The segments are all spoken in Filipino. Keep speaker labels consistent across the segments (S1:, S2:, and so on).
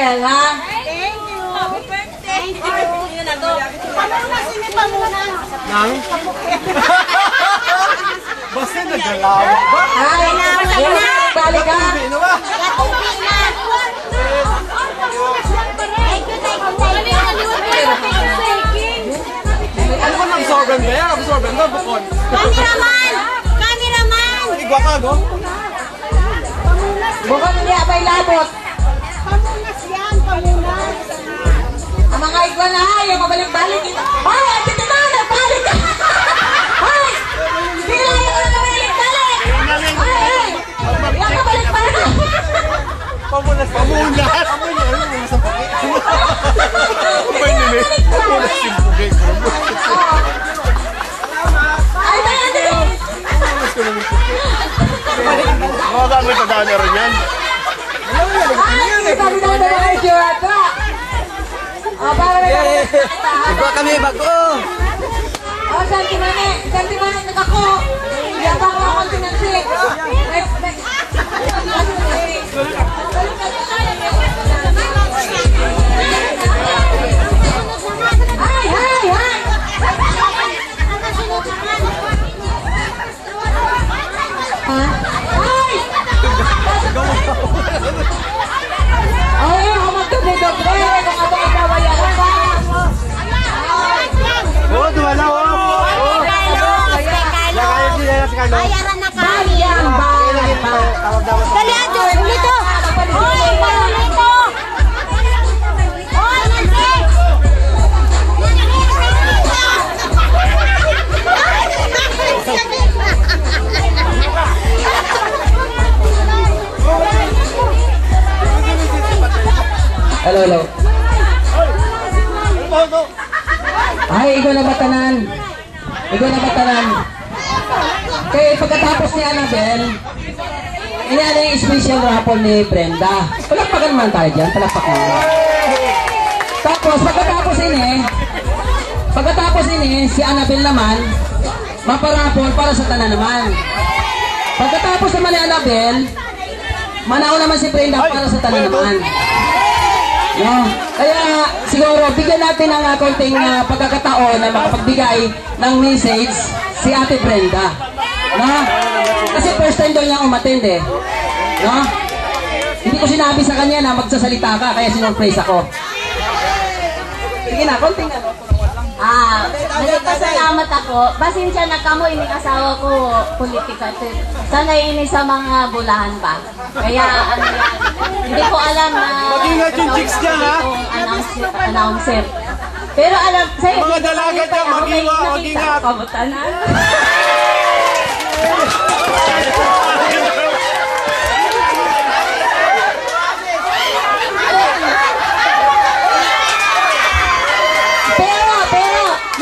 S1: Annabelle, ha?
S2: Thank you. Happy birthday. Yun na to. Pamuna, sini pamuna.
S3: Nang? Basta nagalawa ba?
S1: Ay, balik ka.
S2: Katubi na.
S3: Ano ko nang-absorban ba yan? Absorban ba? Bukod.
S2: Cameraman! Cameraman!
S3: Igwa ka, go?
S1: Bukod hindi abay labot.
S2: Pamunas yan, pamunas.
S1: Ang mga igwa na ha, yung mabalik-balik ito. Ay, at ito na, nagbalik ka. Ay, sila yung nabalik-balik. Ay, yung nabalik-balik.
S3: Pamunas. Pamunas? Pamunas sa pake. Kumay nila. Pamunas yung pake.
S1: Ay, may ano.
S3: Mga gamit na daan na rin yan.
S1: Ay, sabi na naman kayo, Joata. Para na naman.
S3: Igwa kami, bago.
S1: Santimane ako. Hindi pa ako kontinensik. Ay, ay, ay. Ay! Ay, ako magdoble-doble. Kung ako ikawayaran ka.
S3: Oo, duwala, oo.
S2: Bayaran na kami.
S3: Tawag-tawag.
S2: Dali, Adjo. Dito. Hoy, dito. Hoy, Nancy.
S1: Hello, hello. Ay, ikaw na batanan. Ikaw na batanan. Kaya pagkatapos ni Annabelle, inaano yung special raffle ni Brenda. Palakpakan man tayo dyan, palakpakan. Tapos, pagkatapos ini, si Annabelle naman, maparapol para sa tanan naman. Pagkatapos naman ni Annabelle, manao naman si Brenda para sa tanan naman. No? Kaya siguro bigyan natin ng konting pagkakataon na makapagbigay ng message si Ate Brenda. No? Kasi first time daw niya umattend eh. No? Hindi ko sinabi sa kanya na magsasalita ka kaya sinurprise ako. Sige na, konting ano.
S2: Nagpasalamat ako. Pasensya na kamo, ini asawa ko politika. Sanay ini sa mga bulahan pa. Kaya ano yan, hindi ko alam na
S3: Mag-ingat yung chicks dyan, ha?
S2: announcer. Pero alam, sa'yo,
S3: Mga dalaga dyan, mag-ingat.
S2: Pabutanan.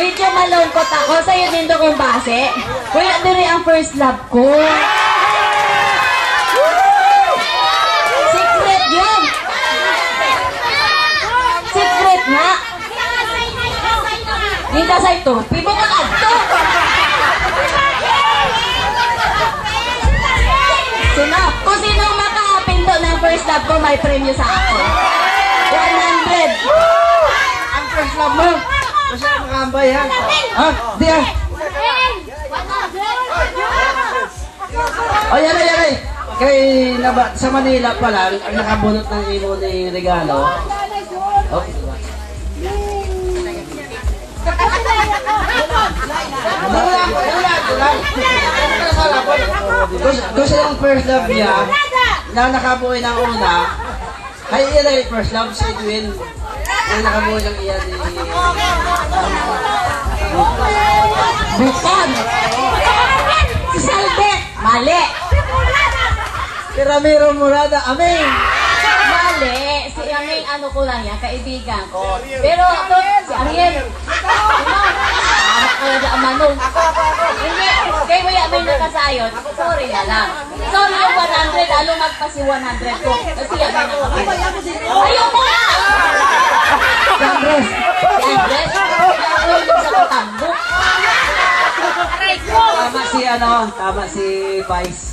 S2: Medyo malungkot ako. Sa'yo din kong base. Wala din ang first love ko. Secret yun. Secret nga. Ninta sa ito. Pibo ka ito. Kung sino makakapinto ng first love ko, may premyo sa ako. 100.
S1: Ang first love mo. Kasi makambay ha? Ha? Di ha? O yan ay. Kay sa Manila pa lang, ang nakabunot ng imo ng regalo. Okay. Gusto yung first love niya na nakabuhay ng una. Ay, yan ay first love si Edwin. Yung nakabuhay ng iyan ni Bukan! Si Salve! Mali! Si Ramiro Murada, amin!
S2: Mali. Si Aming ano ko lang yan, kaibigan ko. Pero ito, si Ariel. Manong. Hindi, kaya may Aming nakasayot. Sorry na lang. Sorry yung 100, lalo magpasi 100 ko. Kasi Aming nakasayot. Ayoko nga!
S1: Si Andres!
S2: Si Andres? Ayoko yung sa katambok.
S1: Tama si tama si Vice.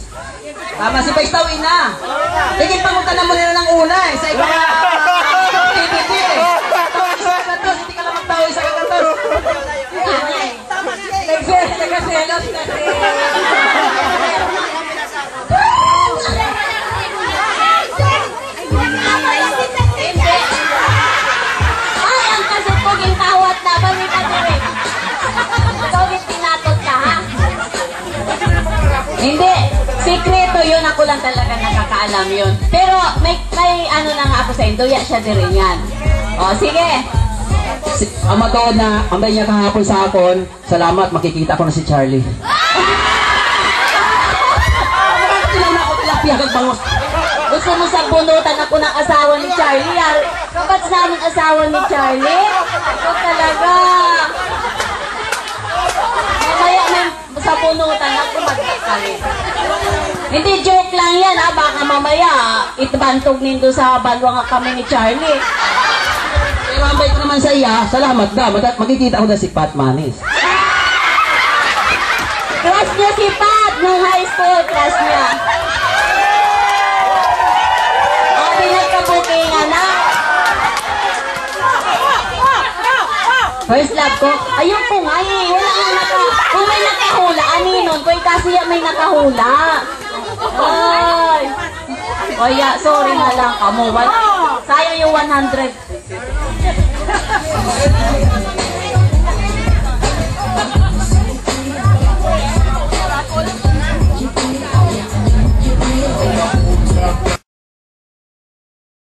S1: Tama si Vice, tawin na! Sige, pangutan na mo nila ng una eh. Sa iba
S2: yun, ako lang talaga nakakaalam yun. Pero may ano na nga ako sa Indoya, siya din rin yan. O, sige.
S1: Ang matood na ambay niya kahapon sa akon, salamat, makikita ko na si Charlie. Ilang na ako tilapia kag bangos.
S2: Gusto mo sa bunutan ako ng asawa ni Charlie? Kapats namin asawa ni Charlie? Ito talaga. Mamaya may sa bunutan ako magkakalit. Hindi, joke lang yan ha. Baka mamaya itbantog nindo sa balwang kami ni Charlie.
S1: Pero ambay ko naman sa iya, salamat da. Makikita ko na si Pat Manis.
S2: Crush niya si Pat nung high school. Crush niya. Pinagkabukingan na. First love ko, ayun po nga eh. Wala nga kung may nakahula, aninon ko, kasi may nakahula. Ay. Kaya, sorry na lang kamo. Sayang yung 100.